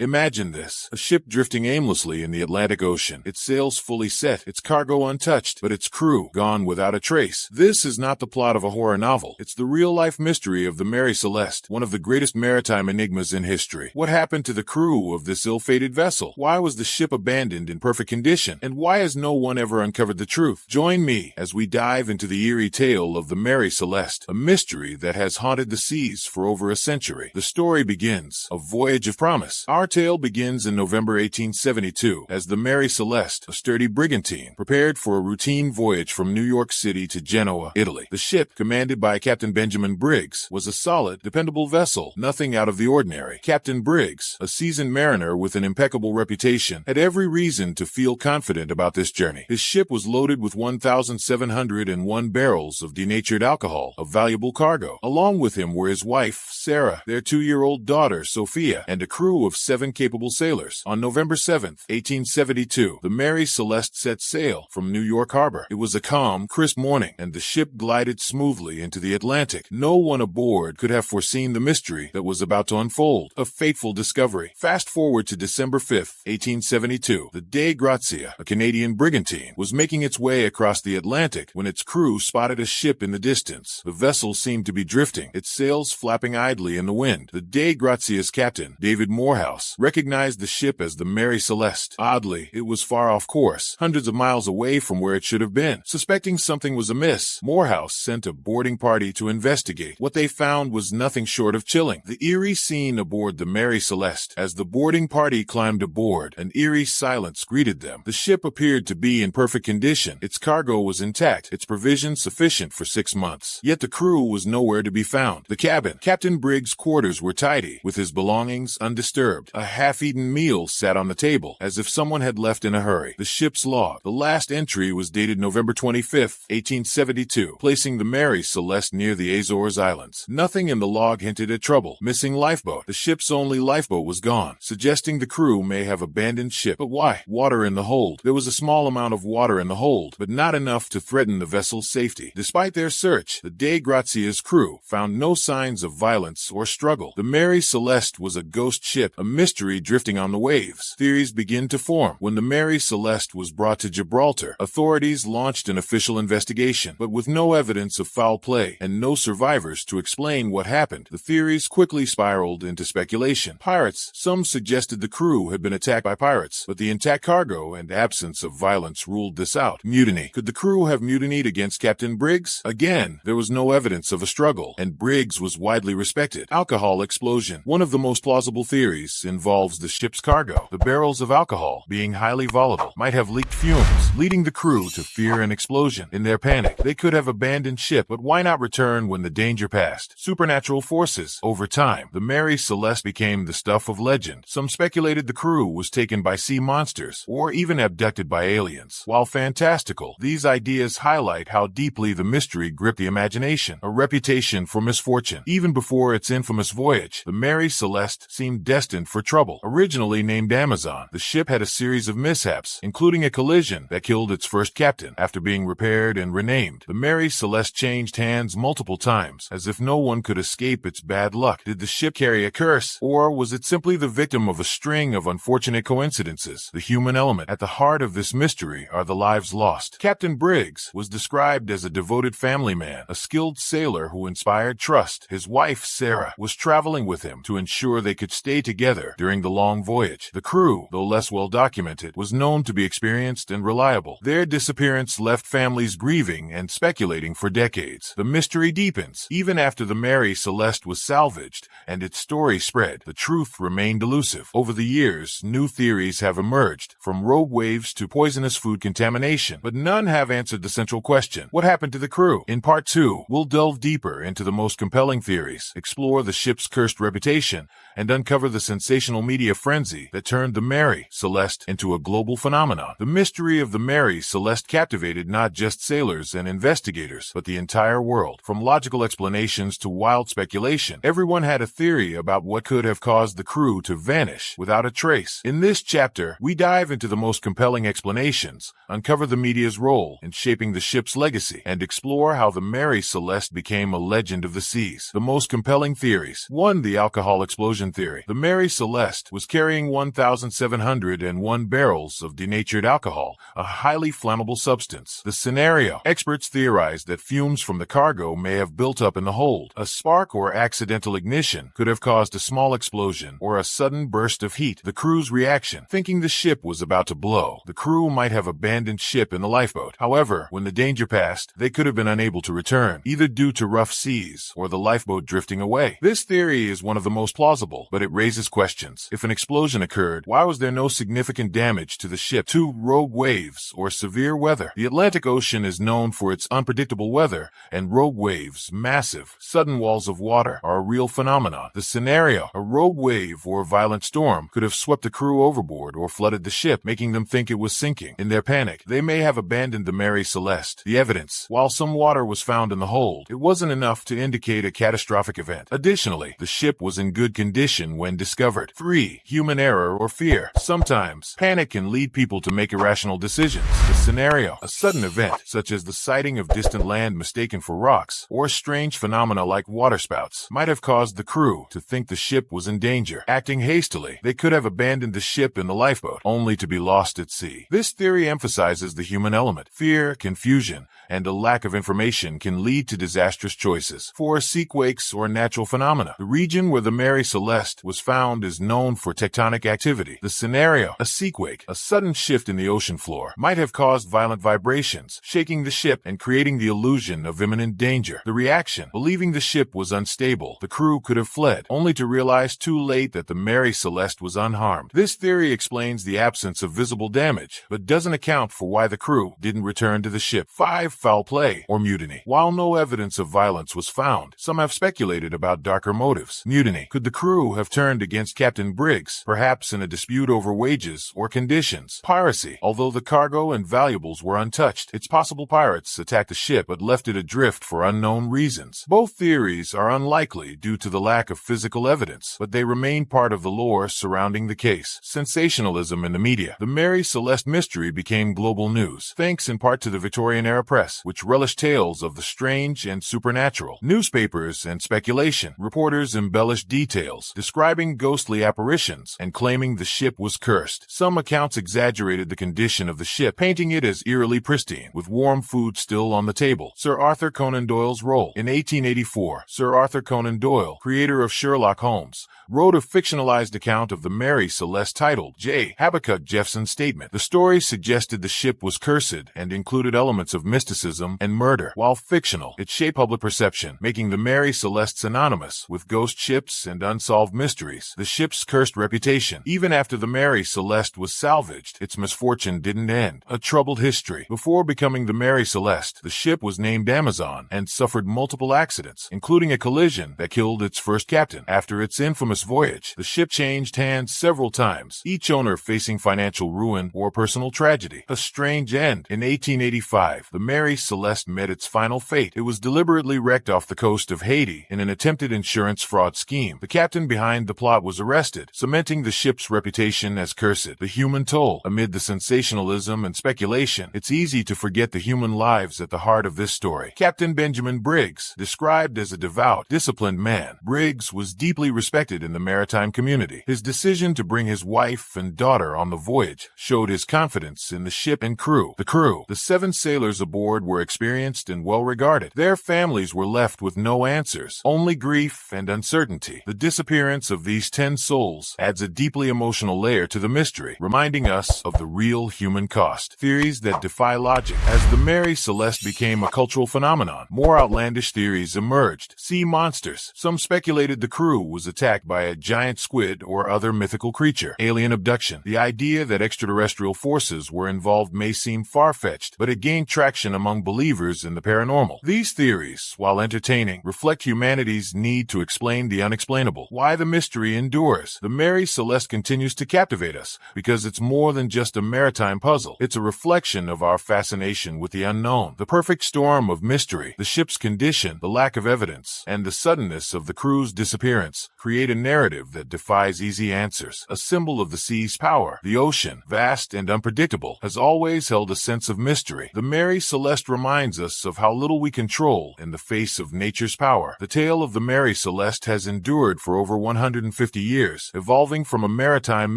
Imagine this. A ship drifting aimlessly in the Atlantic Ocean. Its sails fully set, its cargo untouched, but its crew gone without a trace. This is not the plot of a horror novel. It's the real-life mystery of the Mary Celeste, one of the greatest maritime enigmas in history. What happened to the crew of this ill-fated vessel? Why was the ship abandoned in perfect condition? And why has no one ever uncovered the truth? Join me as we dive into the eerie tale of the Mary Celeste, a mystery that has haunted the seas for over a century. The story begins, a voyage of promise. Our tale begins in November 1872, as the Mary Celeste, a sturdy brigantine, prepared for a routine voyage from New York City to Genoa, Italy. The ship, commanded by Captain Benjamin Briggs, was a solid, dependable vessel, nothing out of the ordinary. Captain Briggs, a seasoned mariner with an impeccable reputation, had every reason to feel confident about this journey. His ship was loaded with 1,701 barrels of denatured alcohol, a valuable cargo. Along with him were his wife, Sarah, their 2-year-old daughter, Sophia, and a crew of 7 capable sailors. On November 7, 1872, the Mary Celeste set sail from New York Harbor. It was a calm, crisp morning, and the ship glided smoothly into the Atlantic. No one aboard could have foreseen the mystery that was about to unfold, a fateful discovery. Fast forward to December 5, 1872. The Dei Grazia, a Canadian brigantine, was making its way across the Atlantic when its crew spotted a ship in the distance. The vessel seemed to be drifting, its sails flapping idly in the wind. The Dei Grazia's captain, David Morehouse, recognized the ship as the Mary Celeste. Oddly, it was far off course, hundreds of miles away from where it should have been. Suspecting something was amiss, Morehouse sent a boarding party to investigate. What they found was nothing short of chilling. The eerie scene aboard the Mary Celeste. As the boarding party climbed aboard, an eerie silence greeted them. The ship appeared to be in perfect condition. Its cargo was intact, its provisions sufficient for 6 months. Yet the crew was nowhere to be found. The cabin, Captain Briggs' quarters were tidy, with his belongings undisturbed. A half-eaten meal sat on the table, as if someone had left in a hurry. The ship's log. The last entry was dated November 25, 1872, placing the Mary Celeste near the Azores Islands. Nothing in the log hinted at trouble. Missing lifeboat. The ship's only lifeboat was gone, suggesting the crew may have abandoned ship. But why? Water in the hold. There was a small amount of water in the hold, but not enough to threaten the vessel's safety. Despite their search, the Dei Grazia's crew found no signs of violence or struggle. The Mary Celeste was a ghost ship, a mystery drifting on the waves. Theories begin to form. When the Mary Celeste was brought to Gibraltar, authorities launched an official investigation, but with no evidence of foul play and no survivors to explain what happened, the theories quickly spiraled into speculation. Pirates. Some suggested the crew had been attacked by pirates, but the intact cargo and absence of violence ruled this out. Mutiny. Could the crew have mutinied against Captain Briggs? Again, there was no evidence of a struggle, and Briggs was widely respected. Alcohol explosion. One of the most plausible theories involves the ship's cargo. The barrels of alcohol, being highly volatile, might have leaked fumes, leading the crew to fear an explosion. In their panic, they could have abandoned ship, but why not return when the danger passed? Supernatural forces. Over time, the Mary Celeste became the stuff of legend. Some speculated the crew was taken by sea monsters, or even abducted by aliens. While fantastical, these ideas highlight how deeply the mystery gripped the imagination. A reputation for misfortune. Even before its infamous voyage, the Mary Celeste seemed destined for trouble. Originally named Amazon, the ship had a series of mishaps, including a collision that killed its first captain. After being repaired and renamed, the Mary Celeste changed hands multiple times, as if no one could escape its bad luck. Did the ship carry a curse, or was it simply the victim of a string of unfortunate coincidences? The human element. At the heart of this mystery are the lives lost. Captain Briggs was described as a devoted family man, a skilled sailor who inspired trust. His wife, Sarah, was traveling with him to ensure they could stay together during the long voyage. The crew, though less well documented, was known to be experienced and reliable. Their disappearance left families grieving and speculating for decades. The mystery deepens. Even after the Mary Celeste was salvaged and its story spread, the truth remained elusive. Over the years, new theories have emerged, from rogue waves to poisonous food contamination, but none have answered the central question: what happened to the crew? In Part 2, we'll delve deeper into the most compelling theories, explore the ship's cursed reputation, and uncover the sensational media frenzy that turned the Mary Celeste into a global phenomenon. The mystery of the Mary Celeste captivated not just sailors and investigators, but the entire world. From logical explanations to wild speculation, everyone had a theory about what could have caused the crew to vanish without a trace. In this chapter, we dive into the most compelling explanations, uncover the media's role in shaping the ship's legacy, and explore how the Mary Celeste became a legend of the seas. The most compelling theories. 1. The alcohol explosion theory. The Mary Celeste Celeste was carrying 1,701 barrels of denatured alcohol, a highly flammable substance. The scenario: experts theorized that fumes from the cargo may have built up in the hold. A spark or accidental ignition could have caused a small explosion or a sudden burst of heat. The crew's reaction: thinking the ship was about to blow, the crew might have abandoned ship in the lifeboat. However, when the danger passed, they could have been unable to return, either due to rough seas or the lifeboat drifting away. This theory is one of the most plausible, but it raises questions. If an explosion occurred, why was there no significant damage to the ship? 2. Rogue waves or severe weather. The Atlantic Ocean is known for its unpredictable weather, and rogue waves, massive, sudden walls of water, are a real phenomenon. The scenario: a rogue wave or violent storm could have swept the crew overboard or flooded the ship, making them think it was sinking. In their panic, they may have abandoned the Mary Celeste. The evidence: while some water was found in the hold, it wasn't enough to indicate a catastrophic event. Additionally, the ship was in good condition when discovered. 3. Human error or fear. Sometimes, panic can lead people to make irrational decisions. The scenario: a sudden event, such as the sighting of distant land mistaken for rocks, or strange phenomena like waterspouts, might have caused the crew to think the ship was in danger. Acting hastily, they could have abandoned the ship in the lifeboat, only to be lost at sea. This theory emphasizes the human element. Fear, confusion, and a lack of information can lead to disastrous choices. 4. Seaquakes or natural phenomena. The region where the Mary Celeste was found is known for tectonic activity. The scenario: a seaquake, a sudden shift in the ocean floor, might have caused violent vibrations, shaking the ship and creating the illusion of imminent danger. The reaction: believing the ship was unstable, the crew could have fled, only to realize too late that the Mary Celeste was unharmed. This theory explains the absence of visible damage, but doesn't account for why the crew didn't return to the ship. 5. Foul play or mutiny. While no evidence of violence was found, some have speculated about darker motives. Mutiny: could the crew have turned against Captain Briggs, perhaps in a dispute over wages or conditions? Piracy: although the cargo and valuables were untouched, it's possible pirates attacked the ship but left it adrift for unknown reasons. Both theories are unlikely due to the lack of physical evidence, but they remain part of the lore surrounding the case. Sensationalism in the media. The Mary Celeste mystery became global news, thanks in part to the Victorian-era press, which relished tales of the strange and supernatural. Newspapers and speculation. Reporters embellished details, describing ghostly apparitions and claiming the ship was cursed. Some accounts exaggerated the condition of the ship, painting it as eerily pristine, with warm food still on the table. Sir Arthur Conan Doyle's role. In 1884, Sir Arthur Conan Doyle, creator of Sherlock Holmes, wrote a fictionalized account of the Mary Celeste titled J. Habakkuk Jeffson's Statement. The story suggested the ship was cursed and included elements of mysticism and murder. While fictional, it shaped public perception, making the Mary Celeste synonymous with ghost ships and unsolved mysteries. The ship's cursed reputation. Even after the Mary Celeste was salvaged, its misfortune didn't end. A troubled history. Before becoming the Mary Celeste, the ship was named Amazon and suffered multiple accidents, including a collision that killed its first captain. After its infamous voyage, the ship changed hands several times, each owner facing financial ruin or personal tragedy. A strange end. In 1885, the Mary Celeste met its final fate. It was deliberately wrecked off the coast of Haiti in an attempted insurance fraud scheme. The captain behind the plot was arrested, cementing the ship's reputation as cursed. The human toll. Amid the sensationalism and speculation, it's easy to forget the human lives at the heart of this story. Captain Benjamin Briggs, described as a devout, disciplined man, Briggs was deeply respected in the maritime community. His decision to bring his wife and daughter on the voyage showed his confidence in the ship and crew. The crew. The 7 sailors aboard were experienced and well regarded. Their families were left with no answers, only grief and uncertainty. The disappearance of these 10 souls adds a deeply emotional layer to the mystery, reminding us of the real human cost. Theories that defy logic. As the Mary Celeste became a cultural phenomenon, more outlandish theories emerged. Sea monsters. Some speculated the crew was attacked by a giant squid or other mythical creature. Alien abduction. The idea that extraterrestrial forces were involved may seem far-fetched, but it gained traction among believers in the paranormal. These theories, while entertaining, reflect humanity's need to explain the unexplainable. Why the mystery endures. The Mary Celeste continues to captivate us because it's more than just a maritime puzzle. It's a reflection of our fascination with the unknown. The perfect storm of mystery, the ship's condition, the lack of evidence, and the suddenness of the crew's disappearance create a narrative that defies easy answers. A symbol of the sea's power. The ocean, vast and unpredictable, has always held a sense of mystery. The Mary Celeste reminds us of how little we control in the face of nature's power. The tale of the Mary Celeste has endured for over 150 years. years, evolving from a maritime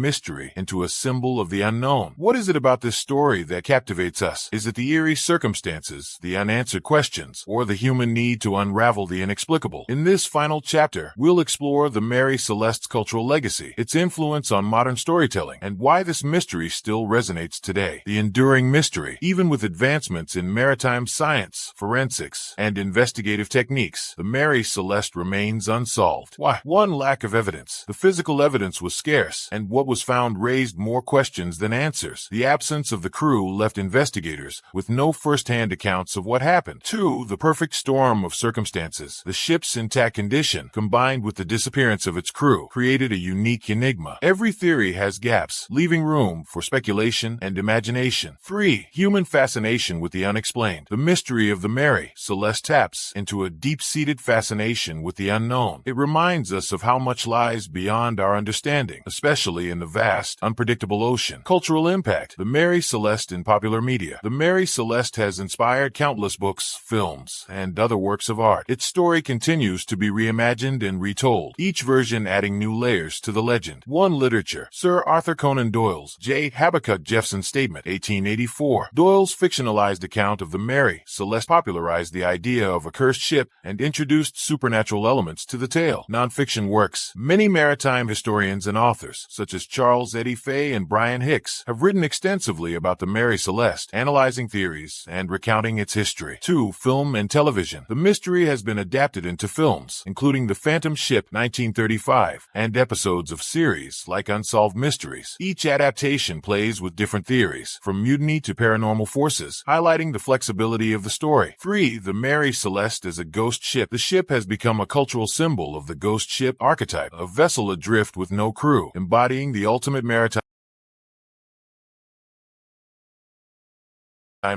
mystery into a symbol of the unknown. What is it about this story that captivates us? Is it the eerie circumstances, the unanswered questions, or the human need to unravel the inexplicable? In this final chapter, we'll explore the Mary Celeste's cultural legacy, its influence on modern storytelling, and why this mystery still resonates today. The enduring mystery. Even with advancements in maritime science, forensics, and investigative techniques, the Mary Celeste remains unsolved. Why? One, lack of evidence. The physical evidence was scarce, and what was found raised more questions than answers. The absence of the crew left investigators with no first-hand accounts of what happened. Two, the perfect storm of circumstances. The ship's intact condition, combined with the disappearance of its crew, created a unique enigma. Every theory has gaps, leaving room for speculation and imagination. Three, human fascination with the unexplained. The mystery of the Mary Celeste taps into a deep-seated fascination with the unknown. It reminds us of how much lies beyond our understanding, especially in the vast, unpredictable ocean. Cultural impact. The Mary Celeste in popular media. The Mary Celeste has inspired countless books, films, and other works of art. Its story continues to be reimagined and retold, each version adding new layers to the legend. One, literature. Sir Arthur Conan Doyle's J. Habakkuk Jeffson's Statement, 1884. Doyle's fictionalized account of the Mary Celeste popularized the idea of a cursed ship and introduced supernatural elements to the tale. Nonfiction works. Many maritime historians and authors, such as Charles Eddie Fay and Brian Hicks, have written extensively about the Mary Celeste, analyzing theories and recounting its history. Two, film and television. The mystery has been adapted into films, including The Phantom Ship, 1935, and episodes of series like Unsolved Mysteries. Each adaptation plays with different theories, from mutiny to paranormal forces, highlighting the flexibility of the story. Three, the Mary Celeste as a ghost ship. The ship has become a cultural symbol of the ghost ship archetype, a vessel adrift with no crew, embodying the ultimate maritime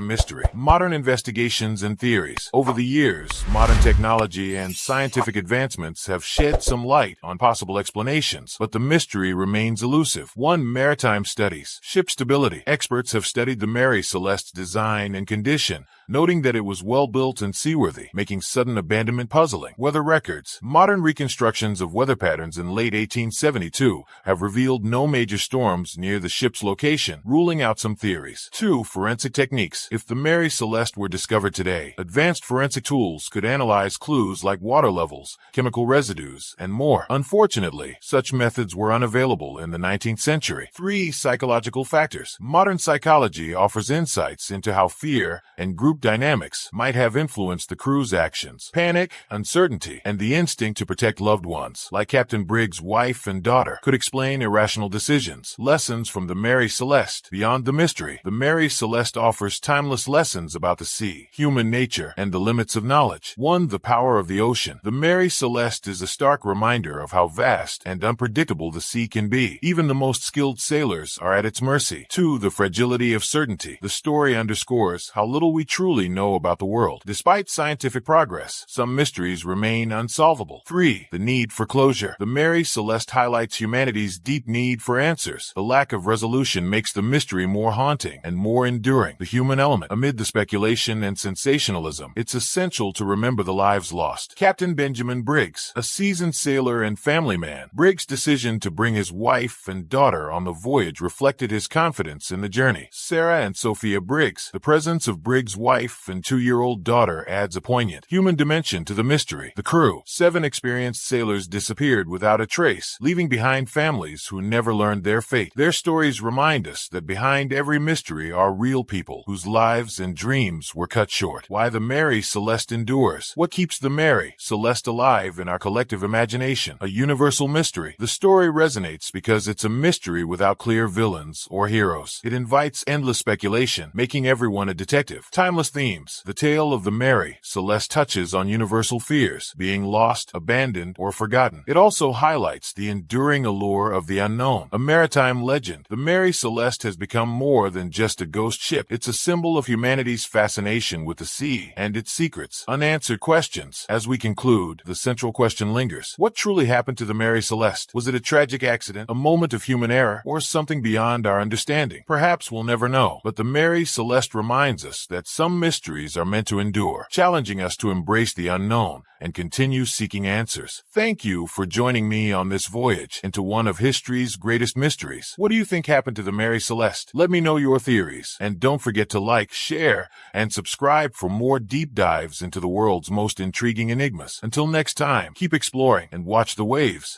mystery. Modern investigations and theories. Over the years, modern technology and scientific advancements have shed some light on possible explanations, but the mystery remains elusive. One, maritime studies. Ship stability. Experts have studied the Mary Celeste's design and condition, noting that it was well-built and seaworthy, making sudden abandonment puzzling. Weather records. Modern reconstructions of weather patterns in late 1872 have revealed no major storms near the ship's location, ruling out some theories. Two, forensic techniques. If the Mary Celeste were discovered today, advanced forensic tools could analyze clues like water levels, chemical residues, and more. Unfortunately, such methods were unavailable in the 19th century. Three, psychological factors. Modern psychology offers insights into how fear and group dynamics might have influenced the crew's actions. Panic, uncertainty, and the instinct to protect loved ones, like Captain Briggs' wife and daughter, could explain irrational decisions. Lessons from the Mary Celeste. Beyond the mystery, the Mary Celeste offers timeless lessons about the sea, human nature, and the limits of knowledge. One, the power of the ocean. The Mary Celeste is a stark reminder of how vast and unpredictable the sea can be. Even the most skilled sailors are at its mercy. Two, the fragility of certainty. The story underscores how little we truly know about the world. Despite scientific progress, some mysteries remain unsolvable. Three, the need for closure. The Mary Celeste highlights humanity's deep need for answers. The lack of resolution makes the mystery more haunting and more enduring. The human element. Amid the speculation and sensationalism, it's essential to remember the lives lost. Captain Benjamin Briggs, a seasoned sailor and family man. Briggs' decision to bring his wife and daughter on the voyage reflected his confidence in the journey. Sarah and Sophia Briggs. The presence of Briggs' wife and 2-year-old daughter adds a poignant human dimension to the mystery. The crew. 7 experienced sailors disappeared without a trace, leaving behind families who never learned their fate. Their stories remind us that behind every mystery are real people whose lives and dreams were cut short. Why the Mary Celeste endures. What keeps the Mary Celeste alive in our collective imagination? A universal mystery. The story resonates because it's a mystery without clear villains or heroes. It invites endless speculation, making everyone a detective. Timeless themes. The tale of the Mary Celeste touches on universal fears, being lost, abandoned, or forgotten. It also highlights the enduring allure of the unknown. A maritime legend. The Mary Celeste has become more than just a ghost ship. It's a symbol of humanity's fascination with the sea and its secrets. Unanswered questions. As we conclude, the central question lingers. What truly happened to the Mary Celeste? Was it a tragic accident, a moment of human error, or something beyond our understanding? Perhaps we'll never know, but the Mary Celeste reminds us that some Some mysteries are meant to endure, challenging us to embrace the unknown and continue seeking answers. Thank you for joining me on this voyage into one of history's greatest mysteries. What do you think happened to the Mary Celeste? Let me know your theories. And don't forget to like, share, and subscribe for more deep dives into the world's most intriguing enigmas. Until next time, keep exploring and watch the waves.